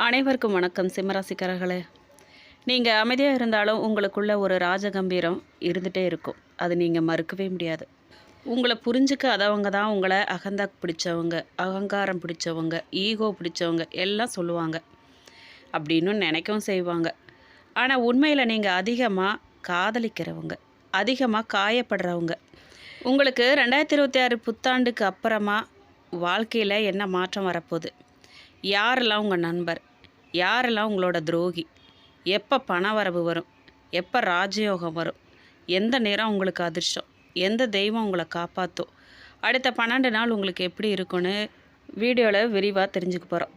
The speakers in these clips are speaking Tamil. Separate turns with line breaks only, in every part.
அனைவருக்கும் வணக்கம். சிம்மராசிக்காரர்களே, நீங்கள் அமைதியாக இருந்தாலும் உங்களுக்குள்ள ஒரு ராஜகம்பீரம் இருந்துகிட்டே இருக்கும். அது நீங்கள் மறுக்கவே முடியாது. உங்களை புரிஞ்சுக்காதவங்க தான் உங்களை அகந்தா பிடிச்சவங்க, அகங்காரம் பிடிச்சவங்க, ஈகோ பிடிச்சவங்க எல்லாம் சொல்லுவாங்க அப்படின்னு நினைக்கவும் செய்வாங்க. ஆனால் உண்மையில் நீங்கள் அதிகமாக காதலிக்கிறவங்க, அதிகமாக காயப்படுறவங்க. உங்களுக்கு 2026 புத்தாண்டுக்கு அப்புறமா வாழ்க்கையில் என்ன மாற்றம் வரப்போகுது? யாரெல்லாம் உங்கள் நண்பர், யாரெல்லாம் உங்களோட துரோகி, எப்போ பண வரவு வரும், எப்போ ராஜயோகம் வரும், எந்த நேரம் உங்களுக்கு அதிர்ஷ்டம், எந்த தெய்வம் உங்களை காப்பாற்றும், அடுத்த 12 நாள் உங்களுக்கு எப்படி இருக்குன்னு வீடியோவில் விரிவாக தெரிஞ்சுக்க போகிறோம்.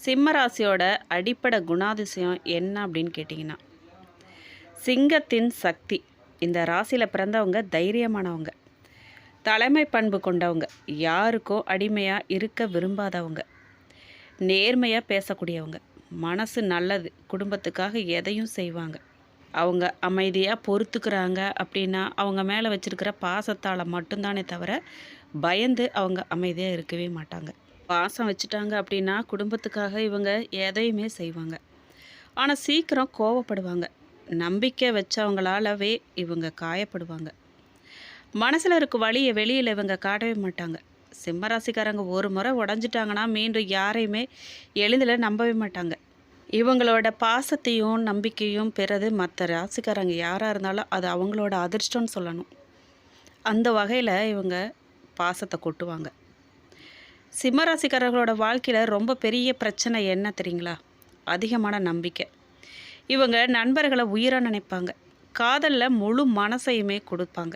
சிம்ம ராசியோட அடிப்படை குணாதிசயம் என்ன அப்படின்னு கேட்டிங்கன்னா, சிங்கத்தின் சக்தி. இந்த ராசியில் பிறந்தவங்க தைரியமானவங்க, தலைமை பண்பு கொண்டவங்க, யாருக்கும் அடிமையாக இருக்க விரும்பாதவங்க, நேர்மையாக பேசக்கூடியவங்க, மனசு நல்லது, குடும்பத்துக்காக எதையும் செய்வாங்க. அவங்க அமைதியாக பொறுத்துக்கிறாங்க அப்படின்னா அவங்க மேலே வச்சுருக்கிற பாசத்தால் மட்டும்தானே தவிர பயந்து அவங்க அமைதியாக இருக்கவே மாட்டாங்க. பாசம் வச்சுட்டாங்க அப்படின்னா குடும்பத்துக்காக இவங்க எதையுமே செய்வாங்க. ஆனால் சீக்கிரம் கோவப்படுவாங்க. நம்பிக்கை வச்சவங்களாலவே இவங்க காயப்படுவாங்க. மனசில் இருக்க வழியை வெளியில் இவங்க காட்டவே மாட்டாங்க. சிம்மராசிக்காரங்க ஒரு முறை உடஞ்சிட்டாங்கன்னா மீண்டும் யாரையுமே எளிதில் நம்பவே மாட்டாங்க. இவங்களோட பாசத்தையும் நம்பிக்கையும் பெறது மற்ற ராசிக்காரங்க யாராக இருந்தாலும் அது அவங்களோட அதிர்ஷ்டம்னு சொல்லணும். அந்த வகையில் இவங்க பாசத்தை கொட்டுவாங்க. சிம்மராசிக்காரர்களோட வாழ்க்கையில் ரொம்ப பெரிய பிரச்சனை என்ன தெரியுங்களா? அதிகமான நம்பிக்கை. இவங்க நண்பர்களை உயிராக நினைப்பாங்க. காதலில் முழு மனசையுமே கொடுப்பாங்க.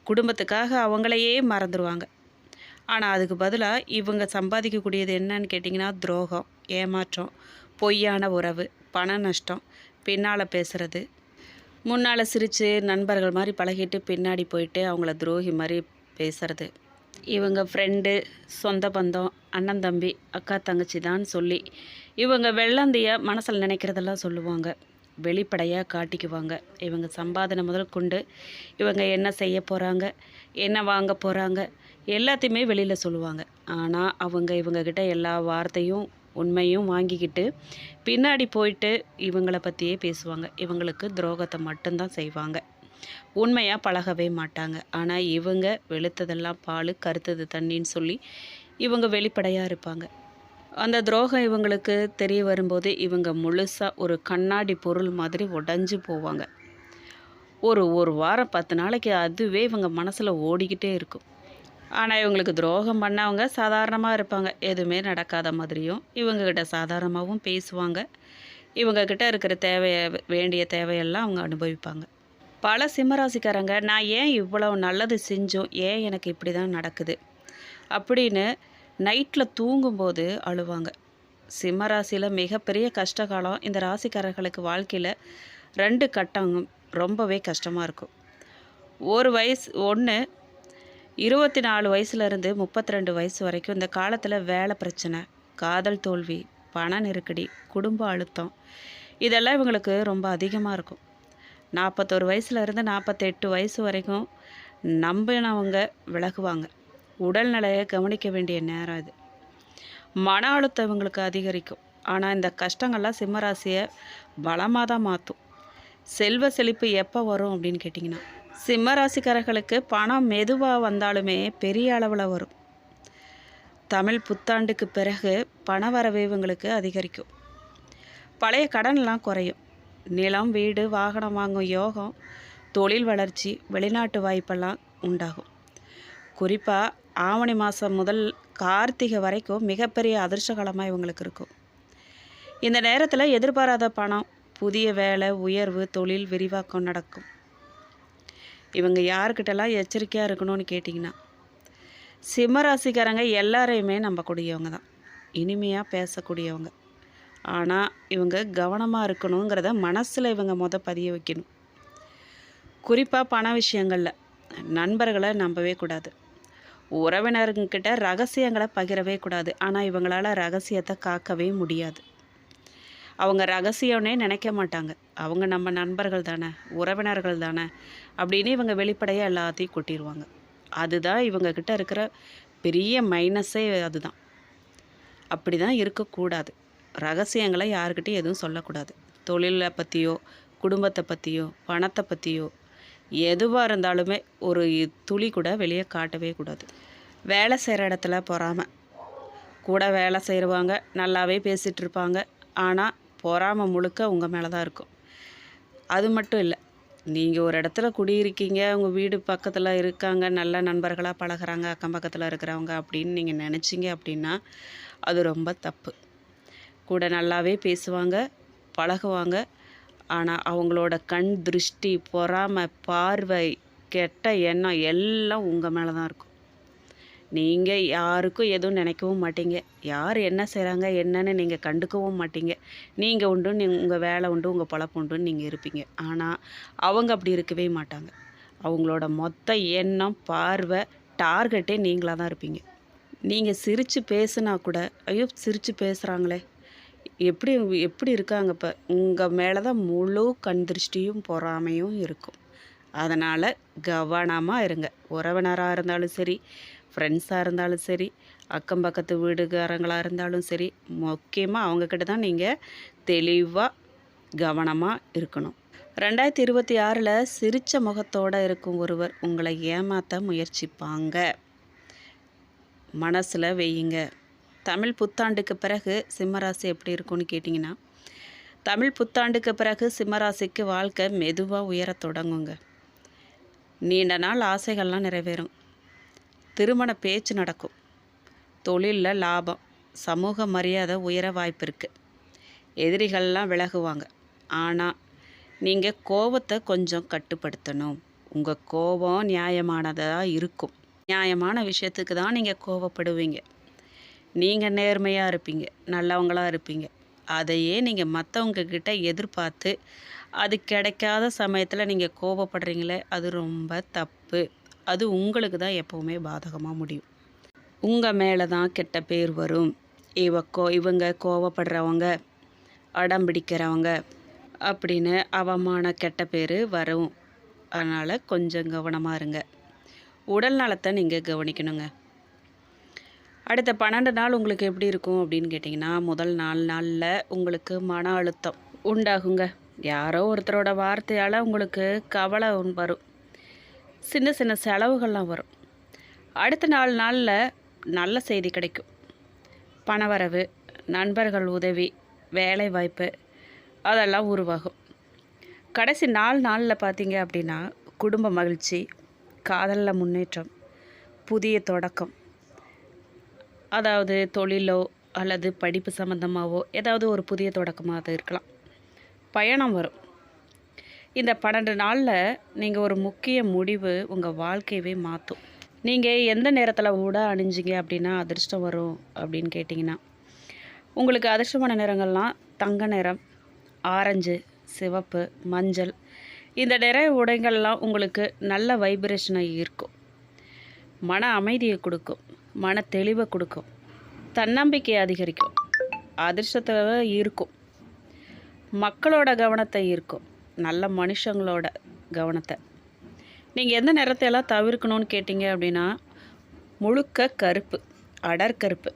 குடும்பத்துக்காக அவங்களையே மறந்துடுவாங்க. ஆனால் அதுக்கு பதிலாக இவங்க சம்பாதிக்கக்கூடியது என்னன்னு கேட்டிங்கன்னா, துரோகம், ஏமாற்றம், பொய்யான உறவு, பண நஷ்டம், பின்னால் பேசுகிறது, முன்னால் சிரித்து நண்பர்கள் மாதிரி பழகிட்டு பின்னாடி போயிட்டு அவங்கள துரோகி மாதிரி பேசுறது. இவங்க ஃப்ரெண்டு, சொந்த பந்தம், அண்ணன் தம்பி, அக்கா தங்கச்சி தான் சொல்லி இவங்க வெள்ளந்தியாக மனசில் நினைக்கிறதெல்லாம் சொல்லுவாங்க. வெளிப்படையாக காட்டிக்குவாங்க. இவங்க சம்பாதனை முதல் கொண்டு இவங்க என்ன செய்ய போகிறாங்க, என்ன வாங்க போகிறாங்க எல்லாத்தையுமே வெளியில் சொல்லுவாங்க. ஆனால் இவங்கக்கிட்ட எல்லா வார்த்தையும் உண்மையும் வாங்கிக்கிட்டு பின்னாடி போயிட்டு இவங்களை பற்றியே பேசுவாங்க. இவங்களுக்கு துரோகத்தை மட்டும்தான் செய்வாங்க. உண்மையாக பழகவே மாட்டாங்க. ஆனால் இவங்க வெளுத்ததெல்லாம் பால், கருத்தது தண்ணின்னு சொல்லி இவங்க வெளிப்படையாக இருப்பாங்க. அந்த துரோகம் இவங்களுக்கு தெரிய வரும்போது இவங்க முழுசாக ஒரு கண்ணாடி பொருள் மாதிரி உடஞ்சி போவாங்க. ஒரு வாரம் 10 நாளைக்கு அதுவே இவங்க மனசில் ஓடிக்கிட்டே இருக்கும். ஆனால் இவங்களுக்கு துரோகம் பண்ணவங்க சாதாரணமாக இருப்பாங்க. எதுவுமே நடக்காத மாதிரியும் இவங்கக்கிட்ட சாதாரணமாகவும் பேசுவாங்க. இவங்கக்கிட்ட இருக்கிற வேண்டிய தேவையெல்லாம் அவங்க அனுபவிப்பாங்க. பல சிம்மராசிக்காரங்க நான் ஏன் இவ்வளோ நல்லது செஞ்சோம், ஏன் எனக்கு இப்படி தான் நடக்குது அப்படின்னு நைட்டில் தூங்கும்போது அழுவாங்க. சிம்மராசியில் மிகப்பெரிய கஷ்டகாலம் இந்த ராசிக்காரர்களுக்கு வாழ்க்கையில் 2 கட்டம் ரொம்பவே கஷ்டமாக இருக்கும். ஒரு வயசு 24 வயசுலேருந்து 32 வயசு வரைக்கும் இந்த காலத்தில் வேலை பிரச்சனை, காதல் தோல்வி, பண நெருக்கடி, குடும்ப அழுத்தம் இதெல்லாம் இவங்களுக்கு ரொம்ப அதிகமாக இருக்கும். 41 வயசுலேருந்து 48 வயசு வரைக்கும் நம்பினவங்க விலகுவாங்க. உடல்நிலையை கவனிக்க வேண்டிய நேரம் இது. மன அழுத்தம் இவங்களுக்கு அதிகரிக்கும். ஆனால் இந்த கஷ்டங்கள்லாம் சிம்மராசியை பலமாக தான் மாற்றும். செல்வ செழிப்பு எப்போ வரும் அப்படின்னு கேட்டிங்கன்னா, சிம்மராசிக்காரர்களுக்கு பணம் மெதுவாக வந்தாலுமே பெரிய அளவில் வரும். தமிழ் புத்தாண்டுக்கு பிறகு பண வரவு இவங்களுக்கு அதிகரிக்கும். பழைய கடன்லாம் குறையும். நிலம், வீடு, வாகனம் வாங்கும் யோகம், தொழில் வளர்ச்சி, வெளிநாட்டு வாய்ப்பெல்லாம் உண்டாகும். குறிப்பாக ஆவணி மாதம் முதல் கார்த்திகை வரைக்கும் மிகப்பெரிய அதிர்ஷ்டகாலமாக இவங்களுக்கு இருக்கும். இந்த நேரத்தில் எதிர்பாராத பணம், புதிய வேலை, உயர்வு, தொழில் விரிவாக்கம் நடக்கும். இவங்க யாருக்கிட்டலாம் எச்சரிக்கையாக இருக்கணும்னு கேட்டிங்கன்னா, சிம்மராசிக்காரங்க எல்லாரையுமே நம்பக்கூடியவங்க தான், இனிமையாக பேசக்கூடியவங்க. ஆனால் இவங்க கவனமாக இருக்கணுங்கிறத மனசில் இவங்க பதிய வைக்கணும். குறிப்பாக பண விஷயங்களில் நண்பர்களை நம்பவே கூடாது. உறவினர்கிட்ட ரகசியங்களை பகிரவே கூடாது. ஆனால் இவங்களால் ரகசியத்தை காக்கவே முடியாது. அவங்க ரகசியம்னே நினைக்க மாட்டாங்க. அவங்க நம்ம நண்பர்கள் தானே, உறவினர்கள் தானே அப்படின்னு இவங்க வெளிப்படையாக எல்லாத்தையும் கொட்டிடுவாங்க. அதுதான் இவங்கக்கிட்ட இருக்கிற பெரிய மைனஸே அதுதான். அப்படி தான் இருக்கக்கூடாது. ரகசியங்களை யாருக்கிட்டையும் எதுவும் சொல்லக்கூடாது. தொழிலை பற்றியோ, குடும்பத்தை பற்றியோ, பணத்தை பற்றியோ எதுவாக இருந்தாலுமே ஒரு துளி கூட வெளியே காட்டவே கூடாது. வேலை செய்கிற இடத்துல பொறாமை. கூட வேலை செய்கிறவங்க நல்லாவே பேசிகிட்டு இருப்பாங்க. ஆனால் பொறாமை முழுக்க உங்கள் மேலே தான் இருக்கும். அது மட்டும் இல்லை, நீங்கள் ஒரு இடத்துல குடியிருக்கீங்க, உங்கள் வீடு பக்கத்தில் இருக்காங்க, நல்ல நண்பர்களாக பழகுறாங்க, அக்கம் பக்கத்தில் இருக்கிறவங்க அப்படின்னு நீங்கள் நினச்சிங்க அப்படின்னா அது ரொம்ப தப்பு. கூட நல்லாவே பேசுவாங்க, பழகுவாங்க. ஆனால் அவங்களோட கண் திருஷ்டி, பொறாமை, பார்வை, கெட்ட எண்ணம் எல்லாம் உங்கள் மேலே தான் இருக்கும். நீங்கள் யாருக்கும் எதுவும் நினைக்கவும் மாட்டீங்க. யார் என்ன செய்கிறாங்க என்னன்னு நீங்கள் கண்டுக்கவும் மாட்டீங்க. நீங்கள் உண்டு, உங்கள் வேலை உண்டு, உங்கள் பொழப்பு உண்டுன்னு நீங்கள் இருப்பீங்க. ஆனால் அவங்க அப்படி இருக்கவே மாட்டாங்க. அவங்களோட மொத்த எண்ணம், பார்வை, டார்கெட்டே நீங்களாக தான் இருப்பீங்க. நீங்கள் சிரித்து பேசுனா கூட, ஐயோ சிரித்து பேசுகிறாங்களே, எப்படி எப்படி இருக்காங்க இப்போ, உங்கள் மேலே தான் முழு கண் திருஷ்டியும் பொறாமையும் இருக்கும். அதனால் கவனமாக இருங்க. உறவினராக இருந்தாலும் சரி, ஃப்ரெண்ட்ஸாக இருந்தாலும் சரி, அக்கம் பக்கத்து வீடுகாரங்களாக இருந்தாலும் சரி, முக்கியமாக அவங்கக்கிட்ட தான் நீங்கள் தெளிவாக கவனமாக இருக்கணும். 2026 சிரித்த முகத்தோடு இருக்கும் ஒருவர் உங்களை ஏமாற்ற முயற்சிப்பாங்க. மனசில் வையுங்க. தமிழ் புத்தாண்டுக்கு பிறகு சிம்மராசி எப்படி இருக்கும்னு கேட்டிங்கன்னா, தமிழ் புத்தாண்டுக்கு பிறகு சிம்மராசிக்கு வாழ்க்கை மெதுவாக உயரத் தொடங்குங்க. நீண்ட நாள் ஆசைகள்லாம் நிறைவேறும். திருமண பேச்சு நடக்கும். தொழிலில் லாபம், சமூக மரியாதை உயர வாய்ப்பு இருக்குது. எதிரிகள்லாம் விலகுவாங்க. ஆனால் நீங்கள் கோபத்தை கொஞ்சம் கட்டுப்படுத்தணும். உங்கள் கோபம் நியாயமானதாக இருக்கும். நியாயமான விஷயத்துக்கு தான் நீங்கள் கோபப்படுவீங்க. நீங்கள் நேர்மையாக இருப்பீங்க, நல்லவங்களாக இருப்பீங்க. அதையே நீங்கள் மற்றவங்கக்கிட்ட எதிர்பார்த்து அது கிடைக்காத சமயத்தில் நீங்கள் கோபப்படுறீங்களே, அது ரொம்ப தப்பு. அது உங்களுக்கு தான் எப்போவுமே பாதகமாக முடியும். உங்கள் மேலே தான் கெட்ட பேர் வரும். இவங்க கோபப்படுறவங்க, அடம் பிடிக்கிறவங்க அப்படின்னு அவமான கெட்ட பேர் வரும். அதனால் கொஞ்சம் கவனமாக இருங்க. உடல் நலத்தை நீங்கள் கவனிக்கணுங்க. அடுத்த 12 நாள் உங்களுக்கு எப்படி இருக்கும் அப்படின்னு கேட்டிங்கன்னா, முதல் 4 நாளில் உங்களுக்கு மன அழுத்தம் உண்டாகுங்க. யாரோ ஒருத்தரோட வார்த்தையால் உங்களுக்கு கவலை வரும். சின்ன சின்ன செலவுகள்லாம் வரும். அடுத்த 4 நாளில் நல்ல செய்தி கிடைக்கும். பணவரவு, நண்பர்கள் உதவி, வேலை வாய்ப்பு அதெல்லாம் உருவாகும். கடைசி 4 நாளில் பார்த்தீங்க அப்படின்னா, குடும்ப மகிழ்ச்சி, காதலில் முன்னேற்றம், புதிய தொடக்கம், அதாவது தொழிலோ அல்லது படிப்பு சம்மந்தமாகவோ ஏதாவது ஒரு புதிய தொடக்கமாக அது இருக்கலாம். பயணம் வரும். இந்த 12 நாளில் நீங்கள் ஒரு முக்கிய முடிவு உங்கள் வாழ்க்கையவே மாற்றும். நீங்கள் எந்த நேரத்தில் ஊட அணிஞ்சிங்க அப்படின்னா அதிர்ஷ்டம் வரும் அப்படின்னு கேட்டிங்கன்னா, உங்களுக்கு அதிர்ஷ்டமான நிறங்கள்லாம் தங்க நிறம், ஆரஞ்சு, சிவப்பு, மஞ்சள். இந்த நிற உடைகள்லாம் உங்களுக்கு நல்ல வைப்ரேஷனை ஈர்க்கும். மன அமைதியை கொடுக்கும், மன தெளிவை கொடுக்கும், தன்னம்பிக்கையை அதிகரிக்கும், அதிர்ஷ்டத்தை ஈர்க்கும், மக்களோட கவனத்தை ஈர்க்கும், நல்ல மனுஷங்களோட கவனத்தை. நீங்கள் எந்த நிறத்தையெல்லாம் தவிர்க்கணும்னு கேட்டிங்க அப்படின்னா, முழுக்க கருப்பு, அடற்கருப்பு,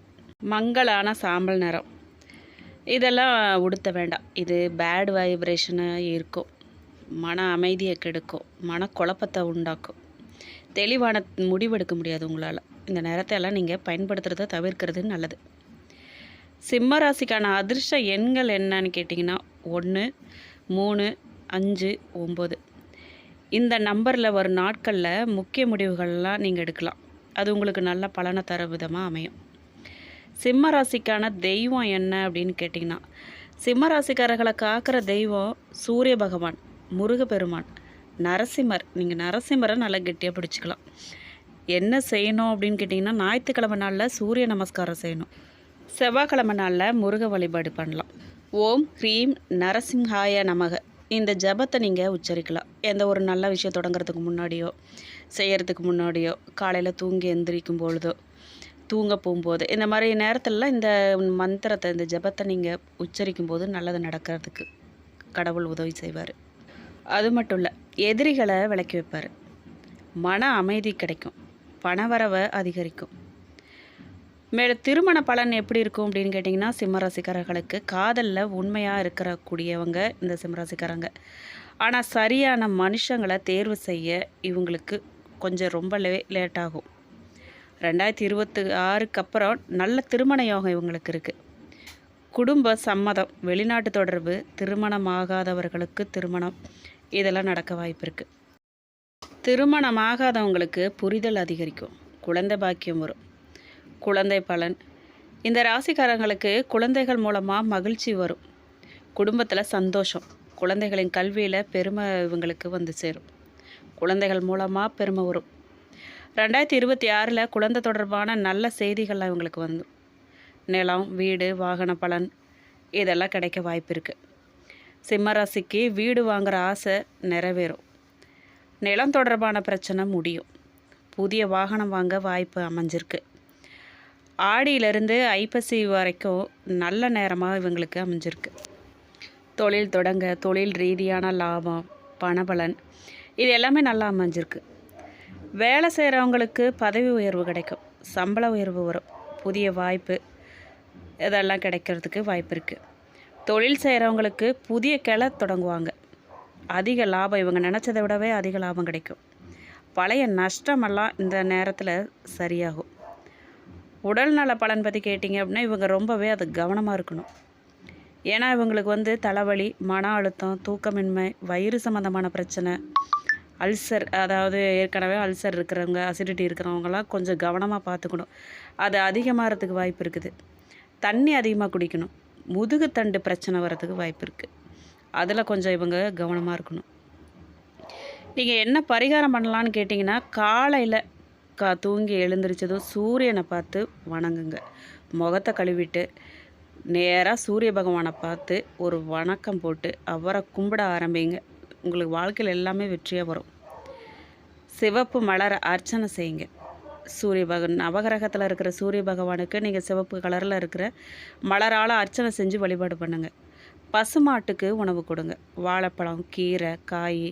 மங்கலான சாம்பல் நிறம் இதெல்லாம் உடுத்த வேண்டாம். இது பேட் வைப்ரேஷனை ஈர்க்கும், மன அமைதியை கெடுக்கும், மனக்குழப்பத்தை உண்டாக்கும், தெளிவான முடிவெடுக்க முடியாது உங்களால். இந்த நேரத்தையெல்லாம் நீங்கள் பயன்படுத்துகிறத தவிர்க்கிறது நல்லது. சிம்ம ராசிக்கான அதிர்ஷ்ட எண்கள் என்னன்னு கேட்டிங்கன்னா, 1, 3, 5, 9. இந்த நம்பரில் வரும் நாட்களில் முக்கிய முடிவுகள்லாம் நீங்கள் எடுக்கலாம். அது உங்களுக்கு நல்ல பலனை தர விதமாக அமையும். சிம்ம ராசிக்கான தெய்வம் என்ன அப்படின்னு கேட்டிங்கன்னா, சிம்ம ராசிக்காரர்களை காக்கிற தெய்வம் சூரிய பகவான், முருகப்பெருமான், நரசிம்மர். நீங்கள் நரசிம்மரை நல்லா கெட்டியாக பிடிச்சிக்கலாம். என்ன செய்யணும் அப்படின்னு கேட்டிங்கன்னா, ஞாயிற்றுக்கிழமை நாளில் சூரிய நமஸ்காரம் செய்யணும். செவ்வாய்க்கிழமை நாளில் முருக வழிபாடு பண்ணலாம். ஓம் ஹ்ரீம் நரசிம்ஹாய நமக இந்த ஜபத்தை நீங்கள் உச்சரிக்கலாம். எந்த ஒரு நல்ல விஷயம் தொடங்குறதுக்கு முன்னாடியோ, செய்கிறதுக்கு முன்னாடியோ, காலையில் தூங்கி எந்திரிக்கும் பொழுதோ, தூங்க போகும்போது, இந்த மாதிரி நேரத்திலலாம் இந்த மந்திரத்தை, இந்த ஜபத்தை நீங்கள் உச்சரிக்கும் போது நல்லது நடக்கிறதுக்கு கடவுள் உதவி செய்வார். அது மட்டும் இல்லை, எதிரிகளை விலக்கி வைப்பார். மன அமைதி கிடைக்கும், பணவரவை அதிகரிக்கும், திருமண பலன் எப்படி இருக்கும் அப்படின்னு கேட்டிங்கன்னா, சிம்மராசிக்காரர்களுக்கு காதலில் உண்மையாக இருக்கக்கூடியவங்க இந்த சிம்மராசிக்காரங்க. ஆனால் சரியான மனுஷங்களை தேர்வு செய்ய இவங்களுக்கு கொஞ்சம் ரொம்ப லேட் ஆகும். 2026க்கு அப்புறம் நல்ல திருமண யோகம் இவங்களுக்கு இருக்குது. குடும்ப சம்மதம், வெளிநாட்டு தொடர்பு, திருமணமாகாதவர்களுக்கு திருமணம், இதெல்லாம் நடக்க வாய்ப்பு இருக்குது. திருமணமாகாதவங்களுக்கு புரிதல் அதிகரிக்கும், குழந்தை பாக்கியம் வரும், குழந்தை பலன். இந்த ராசிக்காரங்களுக்கு குழந்தைகள் மூலமாக மகிழ்ச்சி வரும், குடும்பத்தில் சந்தோஷம், குழந்தைகளின் கல்வியில் பெருமை இவங்களுக்கு வந்து சேரும், குழந்தைகள் மூலமாக பெருமை வரும். 2026ல் குழந்தை தொடர்பான நல்ல செய்திகள்லாம் இவங்களுக்கு வந்து நிலம், வீடு, வாகன பலன் இதெல்லாம் கிடைக்க வாய்ப்பு இருக்குது. சிம்மராசிக்கு வீடு வாங்குகிற ஆசை நிறைவேறும், நிலம் தொடர்பான பிரச்சனை முடியும், புதிய வாகனம் வாங்க வாய்ப்பு அமைஞ்சிருக்கு. ஆடியிலிருந்து ஐப்பசி வரைக்கும் நல்ல நேரமாக இவங்களுக்கு அமைஞ்சிருக்கு. தொழில் தொடங்க, தொழில் ரீதியான லாபம், பணபலன் இது எல்லாமே நல்லா அமைஞ்சிருக்கு. வேலை செய்கிறவங்களுக்கு பதவி உயர்வு கிடைக்கும், சம்பள உயர்வு வரும், புதிய வாய்ப்பு இதெல்லாம் கிடைக்கிறதுக்கு வாய்ப்பு இருக்குது. தொழில் செய்கிறவங்களுக்கு புதிய கிளை தொடங்குவாங்க, அதிக லாபம், இவங்க நினச்சதை விடவே அதிக லாபம் கிடைக்கும். பழைய நஷ்டமெல்லாம் இந்த நேரத்தில் சரியாகும். உடல் நல பலன் பற்றி கேட்டிங்க அப்படின்னா இவங்க ரொம்பவே அது கவனமாக இருக்கணும். ஏன்னா இவங்களுக்கு வந்து தலைவலி, மன அழுத்தம், தூக்கமின்மை, வயிறு சம்மந்தமான பிரச்சனை, அல்சர், அதாவது ஏற்கனவே அல்சர் இருக்கிறவங்க, அசிடிட்டி இருக்கிறவங்களாம் கொஞ்சம் கவனமாக பார்த்துக்கணும். அது அதிகமாகிறதுக்கு வாய்ப்பு இருக்குது. தண்ணி அதிகமாக குடிக்கணும், முதுகுத்தண்டு பிரச்சனை வர்றதுக்கு வாய்ப்பு இருக்குது, அதில் கொஞ்சம் இவங்க கவனமாக இருக்கணும். நீங்கள் என்ன பரிகாரம் பண்ணலான்னு கேட்டிங்கன்னா, காலையில் தூங்கி எழுந்திரிச்சதும் சூரியனை பார்த்து வணங்குங்க, முகத்தை கழுவிட்டு நேராக சூரிய பகவானை பார்த்து ஒரு வணக்கம் போட்டு அவரை கும்பிட ஆரம்பிங்க. உங்களுக்கு வாழ்க்கையில் எல்லாமே வெற்றியாக வரும். சிவப்பு மலரை அர்ச்சனை செய்யுங்க. நவகிரகத்தில் இருக்கிற சூரிய பகவானுக்கு நீங்கள் சிவப்பு கலரில் இருக்கிற மலரால் அர்ச்சனை செஞ்சு வழிபாடு பண்ணுங்கள். பசுமாட்டுக்கு உணவு கொடுங்க, வாழைப்பழம், கீரை, காய்,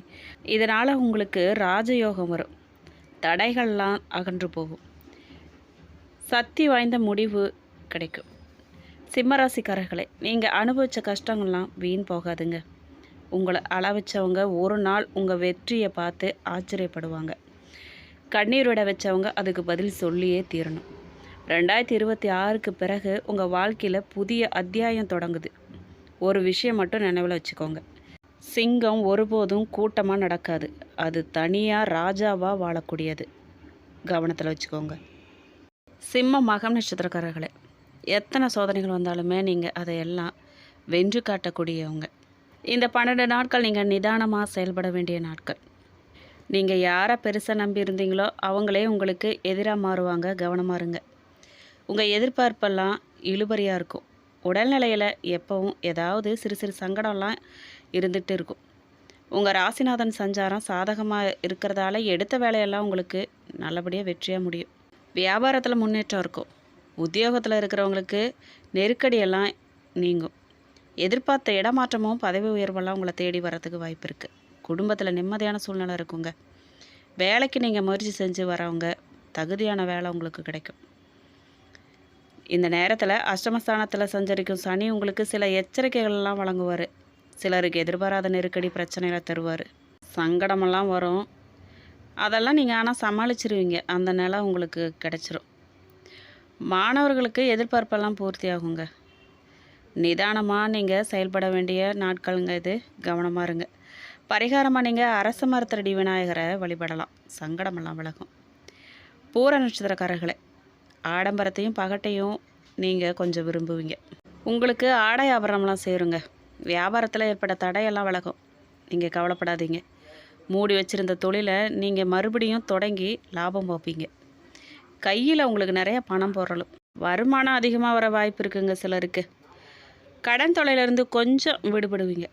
இதனால் உங்களுக்கு ராஜயோகம் வரும், தடைகள்லாம் அகன்று போகும், சக்தி வாய்ந்த முடிவு கிடைக்கும். சிம்மராசிக்காரர்களே, நீங்கள் அனுபவித்த கஷ்டங்கள்லாம் வீண் போகாதுங்க. உங்களை அளவச்சவங்க ஒரு நாள் உங்கள் வெற்றியை பார்த்து ஆச்சரியப்படுவாங்க. கண்ணீர் விட வச்சவங்க அதுக்கு பதில் சொல்லியே தீரணும். 2026க்கு பிறகு உங்கள் வாழ்க்கையில் புதிய அத்தியாயம் தொடங்குது. ஒரு விஷயம் மட்டும் நினைவில் வச்சுக்கோங்க, சிங்கம் ஒருபோதும் கூட்டமாக நடக்காது, அது தனியாக ராஜாவாக வாழக்கூடியது. கவனத்தில் வச்சுக்கோங்க. சிம்ம மகம் நட்சத்திரக்காரர்களே, எத்தனை சோதனைகள் வந்தாலுமே நீங்கள் அதையெல்லாம் வென்று காட்டக்கூடியவங்க. இந்த 12 நாட்கள் நீங்கள் நிதானமாக செயல்பட வேண்டிய நாட்கள். நீங்கள் யாரை பெருசாக நம்பி இருந்தீங்களோ அவங்களே உங்களுக்கு எதிராக மாறுவாங்க, கவனமாக இருங்க. உங்கள் எதிர்பார்ப்பெல்லாம் இழுபறியாக இருக்கும். உடல்நிலையில் எப்பவும் ஏதாவது சிறு சிறு சங்கடம்லாம் இருந்துகிட்டு இருக்கும். உங்கள் ராசிநாதன் சஞ்சாரம் சாதகமாக இருக்கிறதால எடுத்த வேலையெல்லாம் உங்களுக்கு நல்லபடியாக வெற்றியாக முடியும். வியாபாரத்தில் முன்னேற்றம் இருக்கும். உத்தியோகத்தில் இருக்கிறவங்களுக்கு நெருக்கடியெல்லாம் நீங்கும். எதிர்பார்த்த இடமாற்றமும் பதவி உயர்வெல்லாம் உங்களை தேடி வரத்துக்கு வாய்ப்பு இருக்குது. குடும்பத்தில் நிம்மதியான சூழ்நிலை இருக்குங்க. வேலைக்கு நீங்கள் முயற்சி செஞ்சு வரவங்க தகுதியான வேலை உங்களுக்கு கிடைக்கும். இந்த நேரத்தில் அஷ்டமஸ்தானத்தில் சஞ்சரிக்கும் சனி உங்களுக்கு சில எச்சரிக்கைகள்லாம் வழங்குவார். சிலருக்கு எதிர்பாராத நெருக்கடி பிரச்சனைகளை தருவார். சங்கடமெல்லாம் வரும், அதெல்லாம் நீங்கள் ஆனால் சமாளிச்சிருவீங்க. அந்த நிலை உங்களுக்கு கிடைச்சிரும். மாணவர்களுக்கு எதிர்பார்ப்பெல்லாம் பூர்த்தி ஆகுங்க. நிதானமாக நீங்கள் செயல்பட வேண்டிய நாட்களுங்க இது, கவனமாக இருங்க. பரிகாரமாக நீங்கள் அரச மரத்தடி விநாயகரை வழிபடலாம், சங்கடமெல்லாம் விலகும். பூர நட்சத்திரக்காரர்களே, ஆடம்பரத்தையும் பகட்டையும் நீங்கள் கொஞ்சம் விரும்புவீங்க. உங்களுக்கு ஆடை ஆபரணம்லாம் சேருங்க. வியாபாரத்தில் ஏற்பட்ட தடையெல்லாம் விலகும், நீங்கள் கவலைப்படாதீங்க. மூடி வச்சுருந்த தொழிலை நீங்கள் மறுபடியும் தொடங்கி லாபம் பார்ப்பீங்க. கையில் உங்களுக்கு நிறைய பணம் பொருளும், வருமானம் அதிகமாக வர வாய்ப்பு இருக்குங்க. சிலருக்கு கடன் தொலைலேருந்து கொஞ்சம் விடுபடுவீங்க.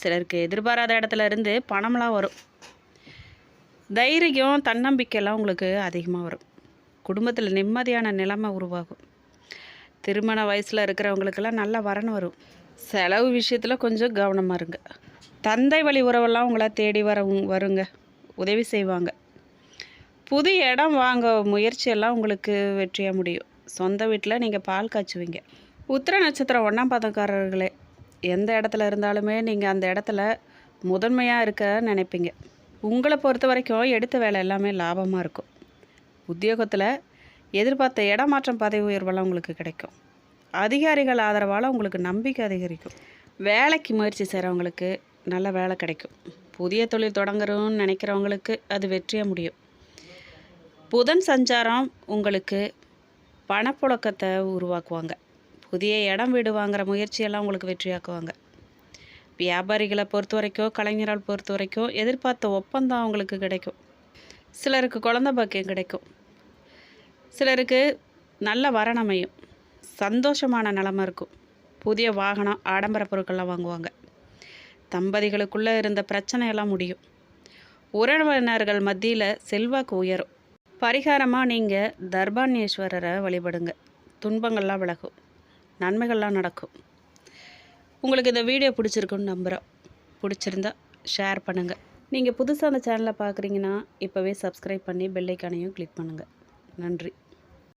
சிலருக்கு எதிர்பாராத இடத்துல இருந்து பணம்லாம் வரும். தைரியம், தன்னம்பிக்கைலாம் உங்களுக்கு அதிகமாக வரும். குடும்பத்தில் நிம்மதியான நிலைமை உருவாகும். திருமண வயசில் இருக்கிறவங்களுக்கெல்லாம் நல்ல வரன் வரும். செலவு விஷயத்தில் கொஞ்சம் கவனமாக இருங்க. தந்தை வழி உறவெல்லாம் உங்களை தேடி வருங்க, உதவி செய்வாங்க. புது இடம் வாங்க முயற்சியெல்லாம் உங்களுக்கு வெற்றியாக முடியும். சொந்த வீட்டில் நீங்கள் பால் காய்ச்சுவீங்க. உத்திர நட்சத்திரம் 1ஆம் பாதக்காரர்களே, எந்த இடத்துல இருந்தாலுமே நீங்கள் அந்த இடத்துல முதன்மையாக இருக்க நினைப்பீங்க. உங்களை பொறுத்த வரைக்கும் எடுத்த வேலை எல்லாமே லாபமாக இருக்கும். உத்தியோகத்தில் எதிர்பார்த்த இடமாற்றம், பதவி உயர்வெல்லாம் உங்களுக்கு கிடைக்கும். அதிகாரிகள் ஆதரவால் உங்களுக்கு நம்பிக்கை அதிகரிக்கும். வேலைக்கு முயற்சி செய்கிறவங்களுக்கு நல்ல வேலை கிடைக்கும். புதிய தொழில் தொடங்குறோன்னு நினைக்கிறவங்களுக்கு அது வெற்றியாக முடியும். புதன் சஞ்சாரம் உங்களுக்கு பணப்புழக்கத்தை உருவாக்குவாங்க. புதிய இடம் வீடு வாங்குகிற முயற்சியெல்லாம் உங்களுக்கு வெற்றியாக்குவாங்க. வியாபாரிகளை பொறுத்த வரைக்கும், கலைஞரால் பொறுத்த வரைக்கும் எதிர்பார்த்த ஒப்பந்தம் அவங்களுக்கு கிடைக்கும். சிலருக்கு குழந்தை பாக்கியம் கிடைக்கும். சிலருக்கு நல்ல வரன் அமையும். சந்தோஷமான நிலமை இருக்கும். புதிய வாகனம், ஆடம்பர பொருட்கள்லாம் வாங்குவாங்க. தம்பதிகளுக்குள்ளே இருந்த பிரச்சனையெல்லாம் முடியும். உறவினர்கள் மத்தியில் செல்வாக்கு உயரும். பரிகாரமாக நீங்கள் தர்பானேஸ்வரரை வழிபடுங்க. துன்பங்கள்லாம் விலகும், நன்மைகள்லாம் நடக்கும். உங்களுக்கு இந்த வீடியோ பிடிச்சிருக்குன்னு நம்புகிறோம். பிடிச்சிருந்தா ஷேர் பண்ணுங்கள். நீங்கள் புதுசாக அந்த சேனலை பார்க்குறீங்கன்னா இப்போவே சப்ஸ்கிரைப் பண்ணி பெல் ஐக்கானையும் கிளிக் பண்ணுங்கள். நன்றி.